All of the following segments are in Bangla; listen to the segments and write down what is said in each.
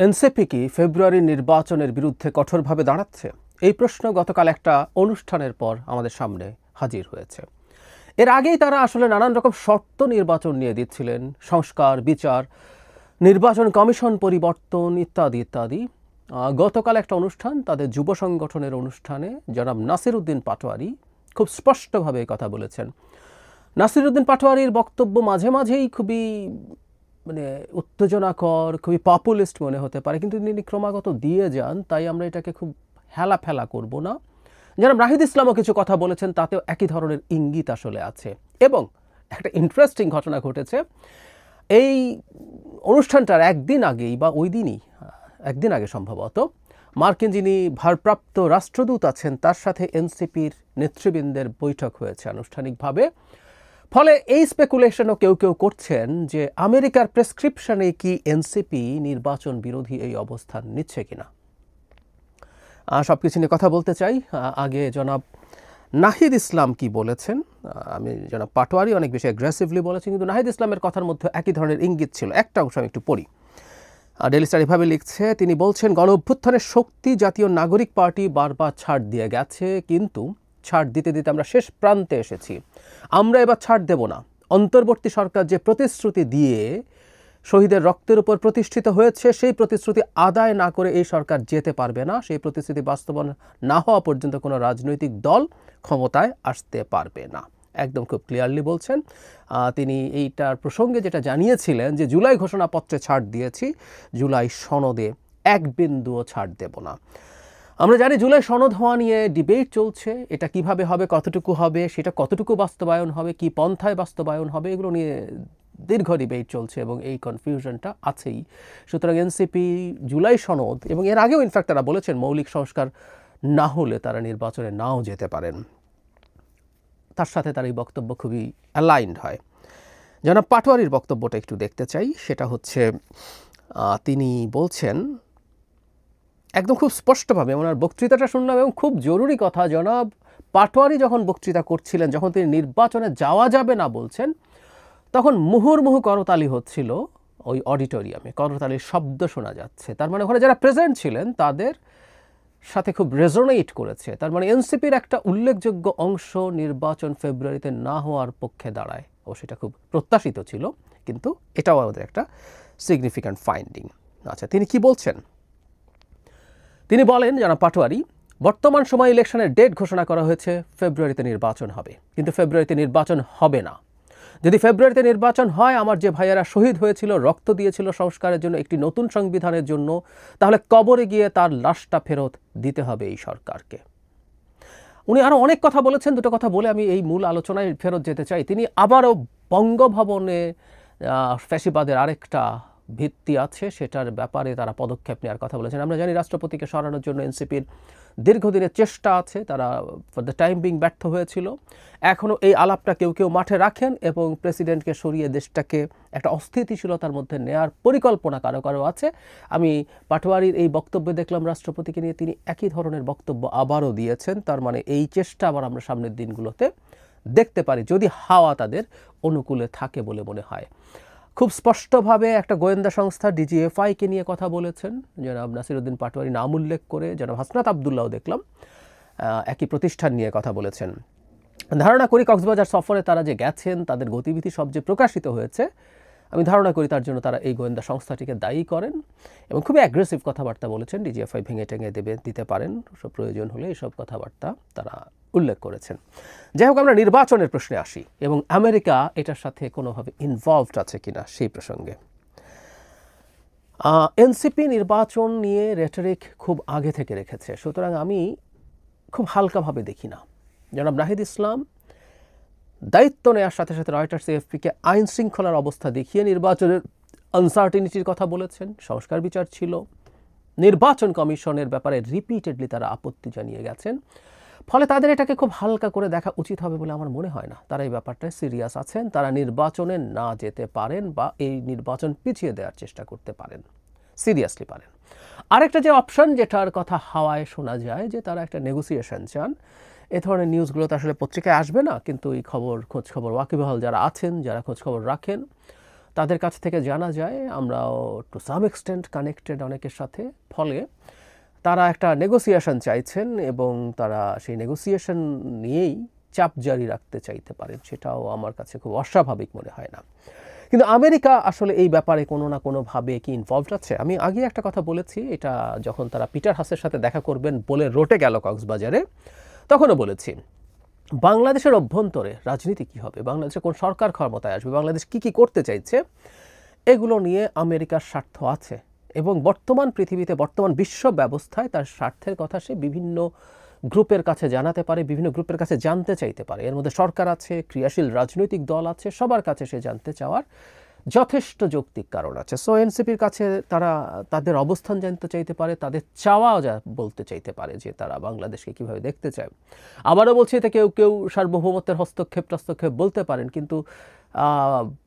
এনসিপি কি ফেব্রুয়ারির নির্বাচনের বিরুদ্ধে কঠোরভাবে দাঁড়াচ্ছে? এই প্রশ্ন গতকাল একটা অনুষ্ঠানের পর আমাদের সামনে হাজির হয়েছে। এর আগেই তারা আসলে নানান রকম শর্ত নির্বাচন নিয়ে দিচ্ছিলেন, সংস্কার, বিচার, নির্বাচন কমিশন পরিবর্তন ইত্যাদি ইত্যাদি। গতকাল একটা অনুষ্ঠান, তাদের যুব সংগঠনের অনুষ্ঠানে জনাব নাসির উদ্দিন পাটোয়ারি খুব স্পষ্টভাবে কথা বলেছেন। নাসির উদ্দিন পাটোয়ারির বক্তব্য মাঝে মাঝেই খুবই উত্তেজনাকর, খুবই পপুলিস্ট মনে হতে পারে, কিন্তু তিনি ক্রমাগত দিয়ে যান, তাই আমরা এটাকে খুব হেলাফেলা করব না। জনাব রাহিদ ইসলামও কিছু কথা বলেছেন, তাতেও একই ধরনের ইঙ্গিত আসলে আছে। এবং একটা ইন্টারেস্টিং ঘটনা ঘটেছে। এই অনুষ্ঠানটার একদিন আগেই বা ওই দিনই, একদিন আগে সম্ভবত, মার্কিন যিনি ভারপ্রাপ্ত রাষ্ট্রদূত আছেন তার সাথে এনসিপির নেতৃবৃন্দের বৈঠক হয়েছে আনুষ্ঠানিকভাবে। ফলে এই স্পেকুলেশনও কেউ কেউ করছেন যে আমেরিকার প্রেসক্রিপশনে কি এনসিপি নির্বাচন বিরোধী এই অবস্থান নিচ্ছে কিনা। সব কিছু নিয়ে কথা বলতে চাই। আগে জনাব নাহিদ ইসলাম কি বলেছেন? আমি জনাব পাটোয়ারি অনেক বেশি অ্যাগ্রেসিভলি বলেছেন, কিন্তু নাহিদ ইসলামের কথার মধ্যে একই ধরনের ইঙ্গিত ছিল। একটা অংশ আমি একটু পড়ি। ডেইলি স্টার এভাবে লিখছে, তিনি বলছেন, গণ অভ্যুত্থানের শক্তি জাতীয় নাগরিক পার্টি বারবার ছাড় দিয়ে গেছে, কিন্তু ছাড় দিতে দিতে আমরা শেষ প্রান্তে এসেছি। আমরা এবার ছাড় দেব না। অন্তর্বর্তী সরকার যে প্রতিশ্রুতি দিয়ে শহীদের রক্তের উপর প্রতিষ্ঠিত হয়েছে, সেই প্রতিশ্রুতি আদায় না করে এই সরকার যেতে পারবে না। সেই প্রতিশ্রুতি বাস্তবায়ন না হওয়া পর্যন্ত কোনো রাজনৈতিক দল ক্ষমতায় আসতে পারবে না। একদম খুব ক্লিয়ারলি বলছেন। তিনি এইটার প্রসঙ্গে যেটা জানিয়েছিলেন যে জুলাই ঘোষণাপত্রে ছাড় দিয়েছি, জুলাই সনদে এক বিন্দুও ছাড় দেব না। আমরা জানি জুলাই সনদ হওয়া নিয়ে ডিবেট চলছে। এটা কিভাবে হবে, কতটুকু হবে, সেটা কতটুকু বাস্তবায়ন হবে, কি পন্থায় বাস্তবায়ন হবে, এগুলো নিয়ে দীর্ঘ ডিবেট চলছে এবং এই কনফিউশনটা আছেই। সুতরাং এনসিপি জুলাই সনদ এবং এর আগেও ইনফ্যাক্ট তারা বলেছেন মৌলিক সংস্কার না হলে তারা নির্বাচনে নাও যেতে পারেন। তার সাথে তার এই বক্তব্য খুবই অ্যালাইন্ড হয়। জনাব পাটোয়ারির বক্তব্যটা একটু দেখতে চাই। সেটা হচ্ছে, তিনি বলছেন একদম খুব স্পষ্টভাবে, ওনার বক্তৃতাটা শুনলাম এবং খুব জরুরি কথা, জনাব পাটোয়ারি যখন বক্তৃতা করছিলেন, যখন তিনি নির্বাচনে যাওয়া যাবে না বলছেন, তখন মুহুর্মুহু করতালি হচ্ছিল ওই অডিটোরিয়ামে, করতালির শব্দ শোনা যাচ্ছে। তার মানে ওখানে যারা প্রেজেন্ট ছিলেন তাদের সাথে খুব রেজোনেট করেছে। তার মানে এনসিপির একটা উল্লেখযোগ্য অংশ নির্বাচন ফেব্রুয়ারিতে না হওয়ার পক্ষে দাঁড়ায়, ও সেটা খুব প্রত্যাশিত ছিল, কিন্তু এটাও আমাদের একটা সিগনিফিক্যান্ট ফাইন্ডিং। আচ্ছা, তিনি কি বলছেন? তিনি বলেন, জনাব পাটোয়ারি, বর্তমান সময় ইলেকশনের ডেট ঘোষণা করা হয়েছে, ফেব্রুয়ারিতে নির্বাচন হবে, কিন্তু ফেব্রুয়ারিতে নির্বাচন হবে না। যদি ফেব্রুয়ারিতে নির্বাচন হয়, আমার যে ভাইয়েরা শহীদ হয়েছিল, রক্ত দিয়েছিল সংস্কারের জন্য, একটি নতুন সংবিধানের জন্য, তাহলে কবরে গিয়ে তার লাশটা ফেরত দিতে হবে এই সরকারকে। উনি আরও অনেক কথা বলেছেন। দুটো কথা বলে আমি এই মূল আলোচনায় ফেরত যেতে চাই। তিনি আবারও বঙ্গভবনে ফ্যাসিবাদের আরেকটা ভিত্তি আছে, সেটার ব্যাপারে তারা পদক্ষেপ নেওয়ার কথা বলেছেন। আমরা জানি রাষ্ট্রপতিকে সরানোর জন্য এনসিপির দীর্ঘদিনের চেষ্টা আছে, তারা ফর দ্য টাইম বিং ব্যর্থ হয়েছিল। এখনও এই আলাপটা কেউ কেউ মাঠে রাখেন এবং প্রেসিডেন্টকে সরিয়ে দেশটাকে একটা অস্থিতিশীলতার মধ্যে নেওয়ার পরিকল্পনা কারো কারো আছে। আমি পাটোয়ারির এই বক্তব্যে দেখলাম রাষ্ট্রপতিকে নিয়ে তিনি একই ধরনের বক্তব্য আবারও দিয়েছেন। তার মানে এই চেষ্টা আবার আমরা সামনের দিনগুলোতে দেখতে পারি, যদি হাওয়া তাদের অনুকূলে থাকে বলে মনে হয়। খুব স্পষ্টভাবে একটা গোয়েন্দা সংস্থা ডিজিএফআইকে নিয়ে কথা বলেছেন জনাব নাসির উদ্দিন পাটোয়ারি, নাম উল্লেখ করে। জনাব হাসনাত আবদুল্লাহও দেখলাম একই প্রতিষ্ঠান নিয়ে কথা বলেছেন। ধারণা করি কক্সবাজার সফরে তারা যে গেছেন, তাদের গতিবিধি সব যে প্রকাশিত হয়েছে, আমি ধারণা করি তার জন্য তারা এই গোয়েন্দা সংস্থাটিকে দায়ী করেন এবং খুবই অ্যাগ্রেসিভ কথাবার্তা বলেছেন। ডিজিএফআই ভেঙে টেঙে দিতে পারেন, সব প্রয়োজন হলে এইসব কথাবার্তা তারা উল্লেখ করেছেন। যাই হোক, আমরা নির্বাচনের প্রশ্নে আসি এবং আমেরিকা এটার সাথে কোনোভাবে ইনভলভড আছে কিনা সেই প্রসঙ্গে। এনসিপি নির্বাচন নিয়ে রেটরিক খুব আগে থেকে রেখেছে, সুতরাং আমি খুব হালকাভাবে দেখি না। জনাব নাহিদ ইসলাম দায়িত্ব নেওয়ার সাথে সাথে রয়টার্স এএফপিকে আইন শৃঙ্খলার অবস্থা দেখিয়ে নির্বাচনের আনসার্টিনিটির কথা বলেছেন। সংস্কার বিচার ছিল, নির্বাচন কমিশনের ব্যাপারে রিপিটেডলি তারা আপত্তি জানিয়ে গেছেন। ফলে তাদের এটাকে খুব হালকা করে দেখা উচিত হবে বলে আমার মনে হয় না। তারা এই ব্যাপারটায় সিরিয়াস আছেন, তারা নির্বাচনে না যেতে পারেন বা এই নির্বাচন পিছিয়ে দেওয়ার চেষ্টা করতে পারেন, সিরিয়াসলি পারেন। আরেকটা যে অপশন যেটার কথা হাওয়ায় শোনা যায়, যে তারা একটা নেগোসিয়েশন চান, এ ধরনের নিউজগুলো তো আসলে পত্রিকায় আসবে না, কিন্তু এই খবর খোঁজখবর ওয়াকিবহাল যারা আছেন, যারা খোঁজখবর রাখেন, তাদের কাছ থেকে জানা যায় আমরাও টু সাম এক্সটেন্ট কানেক্টেড অনেকের সাথে, ফলে তারা একটা নেগোসিয়েশন চাইছেন এবং তারা সেই নেগোসিয়েশন নিয়েই চাপ জারি রাখতে চাইতে পারেন। সেটাও আমার কাছে খুব অস্বাভাবিক মনে হয় না। কিন্তু আমেরিকা আসলে এই ব্যাপারে কোনো না কোনোভাবে কি ইনভলভড আছে? আমি আগে একটা কথা বলেছি, এটা যখন তারা পিটার হাসের সাথে দেখা করবেন বলে রটে গেল কক্সবাজারে, তখনও বলেছি বাংলাদেশের অভ্যন্তরে রাজনীতি কী হবে, বাংলাদেশে কোন সরকার ক্ষমতায় আসবে, বাংলাদেশ কী কী করতে চাইছে, এগুলো নিয়ে আমেরিকার স্বার্থ আছে এবং বর্তমান পৃথিবীতে, বর্তমান বিশ্ব ব্যবস্থায় তার স্বার্থের কথা সে বিভিন্ন গ্রুপের কাছে জানাতে পারে, বিভিন্ন গ্রুপের কাছে জানতে চাইতে পারে। এর মধ্যে সরকার আছে, ক্রিয়াশীল রাজনৈতিক দল আছে, সবার কাছে সে জানতে চাওয়ার যথেষ্ট যৌক্তিক কারণ আছে। সো এনসিপির কাছে তারা তাদের অবস্থান জানতে চাইতে পারে, তাদের চাওয়াও বলতে চাইতে পারে যে তারা বাংলাদেশকে কীভাবে দেখতে চায়। আবারও বলছি, এতে কেউ কেউ সার্বভৌমত্বের হস্তক্ষেপ বলতে পারেন, কিন্তু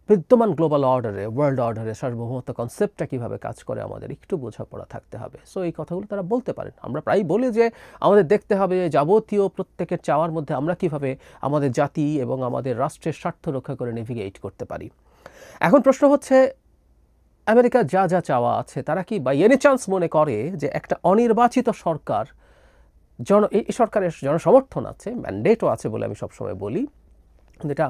বিদ্যমান গ্লোবাল অর্ডারে, ওয়ার্ল্ড অর্ডারে সার্বভৌমত্ব কনসেপ্টটা কীভাবে কাজ করে আমাদের একটু বোঝাপড়া থাকতে হবে। সো এই কথাগুলো তারা বলতে পারেন। আমরা প্রায় বলি যে আমাদের দেখতে হবে যাবতীয় প্রত্যেকের চাওয়ার মধ্যে আমরা কীভাবে আমাদের জাতি এবং আমাদের রাষ্ট্রের স্বার্থ রক্ষা করে নেভিগেট করতে পারি। এখন প্রশ্ন হচ্ছে, আমেরিকা যা যা চাওয়া আছে তারা কি বাই এনি চান্স মনে করে যে একটা অনির্বাচিত সরকার, এই সরকারের জনসমর্থন আছে, ম্যান্ডেটও আছে বলে আমি সবসময় বলি, কিন্তু এটা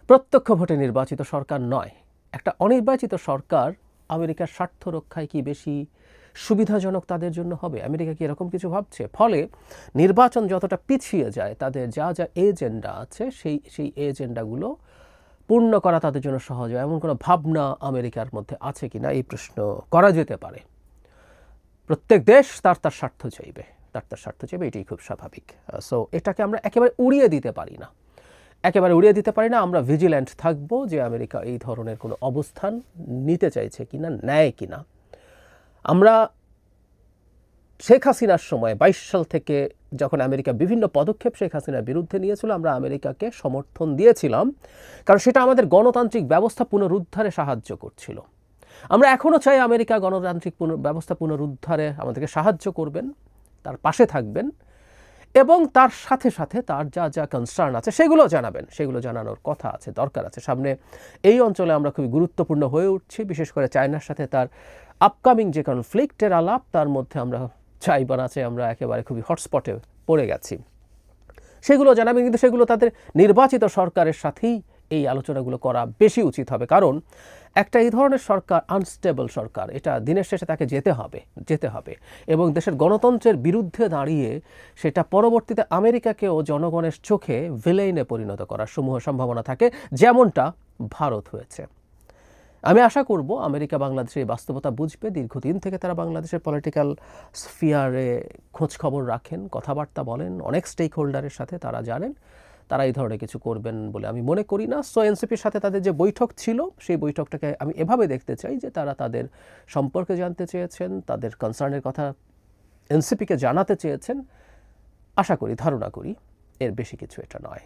প্রত্যক্ষ ভোটে নির্বাচিত সরকার নয়। একটা অনির্বাচিত সরকার আমেরিকার স্বার্থ রক্ষায় কি বেশি সুবিধাজনক তাদের জন্য হবে? আমেরিকা কি এরকম কিছু ভাবছে? ফলে নির্বাচন যতটা পিছিয়ে যায়, তাদের যা যা এজেন্ডা আছে সেই এজেন্ডাগুলো পূর্ণ করা তাদের জন্য সহজ হয়, এমন কোনো ভাবনা আমেরিকার মধ্যে আছে কিনা এই প্রশ্ন করা যেতে পারে। প্রত্যেক দেশ তার স্বার্থ চাইবে, এটাই খুব স্বাভাবিক। সো এটাকে আমরা একেবারে উড়িয়ে দিতে পারি না, আমরা ভিজিল্যান্ট থাকবো যে আমেরিকা এই ধরনের কোনো অবস্থান নিতে চাইছে কিনা, নেয় কিনা। আমরা শেখ হাসিনার সময় 22 সাল থেকে যখন আমেরিকা বিভিন্ন পদক্ষেপ শেখ হাসিনার বিরুদ্ধে নিয়েছিল, আমরা আমেরিকাকে সমর্থন দিয়েছিলাম, কারণ সেটা আমাদের গণতান্ত্রিক ব্যবস্থা পুনরুদ্ধারে সাহায্য করছিল। আমরা এখনও চাই আমেরিকা গণতান্ত্রিক ব্যবস্থা পুনরুদ্ধারে আমাদেরকে সাহায্য করবেন, তার পাশে থাকবেন এবং তার সাথে সাথে তার যা যা কনসার্ন আছে সেগুলো জানাবেন, সেগুলো জানানোর কথা আছে, দরকার আছে। সামনে এই অঞ্চলে আমরা খুবই গুরুত্বপূর্ণ হয়ে উঠছি, বিশেষ করে চায়নার সাথে তার আপকামিং যে কনফ্লিক্টের আলাপ, তার মধ্যে আমরা চাইবান আছে, আমরা একেবারে খুবই হটস্পটে পড়ে গেছি। সেগুলো জানাবেন, কিন্তু সেগুলো তাদের নির্বাচিত সরকারের সাথেই এই আলোচনাগুলো করা বেশি উচিত হবে, কারণ একটা এই ধরনের সরকার আনস্টেবল সরকার, এটা দিনের শেষে তাকে যেতে হবে এবং দেশের গণতন্ত্রের বিরুদ্ধে দাঁড়িয়ে সেটা পরবর্তীতে আমেরিকাকেও জনগণের চোখে ভিলেইনে পরিণত করার সমূহ সম্ভাবনা থাকে, যেমনটা ভারত হয়েছে। আমি আশা করব আমেরিকা বাংলাদেশের এই বাস্তবতা বুঝবে। দীর্ঘদিন থেকে তারা বাংলাদেশের পলিটিক্যাল স্ফিয়ারে খোঁজ খবর রাখেন, কথাবার্তা বলেন, অনেক স্টেক হোল্ডারের সাথে তারা জানেন। তারা এই ধরনের কিছু করবেন বলে আমি মনে করি না। সো এনসিপির সাথে তাদের যে বৈঠক ছিল, সেই বৈঠকটাকে আমি এভাবে দেখতে চাই যে তারা তাদের সম্পর্কে জানতে চেয়েছেন, তাদের কনসার্নের কথা এনসিপিকে জানাতে চেয়েছেন। আশা করি, ধারণা করি এর বেশি কিছু এটা নয়।